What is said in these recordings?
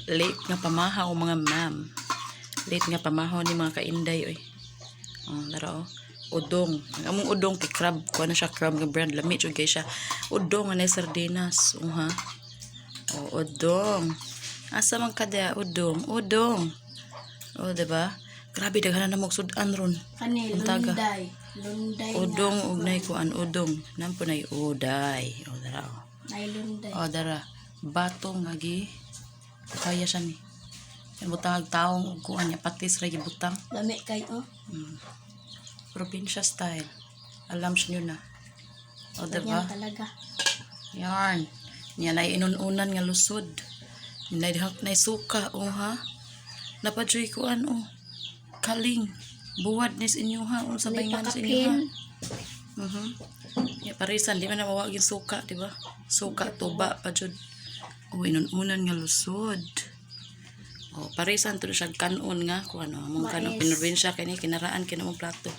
Late nga pamahaw mga ma'am. Late nga pamahaw ni mga ka-Inday oy. Dara udong. Ang among udong kay crab, kuha na siya crab nga brand lami jud kay siya. Udong nga sardinas, ha. Udong. Asa man kada udong, udong. Diba? Grabe daghana na magsudan ron. Kani lunday. Lunday. Udong ugnay kuan udong. Nampo nay uday. Dara. Nay lunday. Dara. Batong agi. Kaya siya ni. Yung butang taong kuan niya patis ra gibutang. Lami kay Probinsya style. Alam niyo na. Diba? Yan talaga. Yarn. Niya na inununan nga lusod. Nay suka ha. Napadyoy kuan kaling. Buwad nis inyo ha. Sabay nga nis inyo ha. Parisan di man na mawagin suka, di ba? Suka tuba pa jud. Inununan nga lusod. Parisan to siya kanon nga kuan mong kanon pinrobinsya kini kinaraan kini mong plato.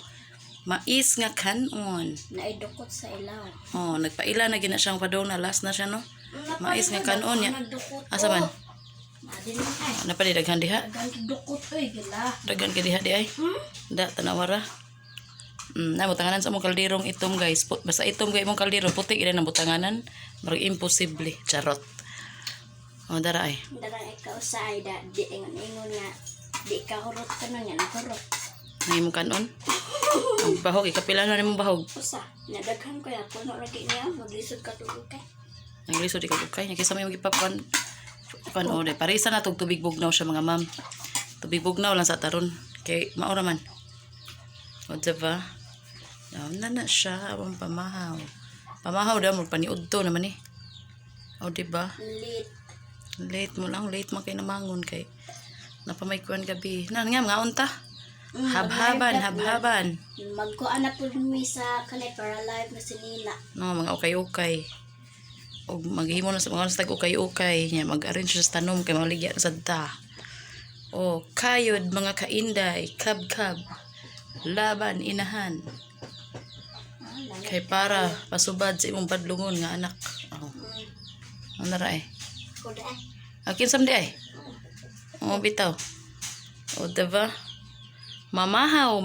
Mais nga kanon. Naidukot sa ilaw. Nagpaila na gina siyang padong na last na siya no. Mais nga kanon ya. Asa man? Napali daghan diha? Daghan dukot gila. Daghan ka diha di ay? Da tanawara. Butanganan sa mong kalderong itom guys. Basta itom gay mong kaldero puti ila nang butanganan. Marag imposible. Charot. Dara ay. Dara ikaw sa ay da di ingon nga di ka hurot kanon nga nahurot. Nay mong kanon? Ang bahog ikapila na nimong bahog. Usa, nadaghan ko ya puno ra kay niya maglisod ka tubig kay. Naglisod ikaw kay nakisa may magipapan. Panode, parisa na tog tubig bugnaw siya mga ma'am. Tubig bugnaw lang sa taron kay mao ra man. Diba? Na siya awang pamahaw. Pamahaw daw mo paniudto naman diba? Late mo lang, late man kay namangon kay napamaykuan gabi. Nga mga unta. Habhaban. Magkuan na pud mi sa kanay para live na sinila. Mga ukay-ukay. Og maghimo na sa mga stag ukay-ukay nya mag-arrange sa tanom kay maligya sa ta. Kayod mga ka-Inday, kab-kab. Laban inahan. Kay para pasubad sa imong padlungon nga anak. Ano ra ay? Akin samdi ay. Bitaw. Diba? Mamahaw.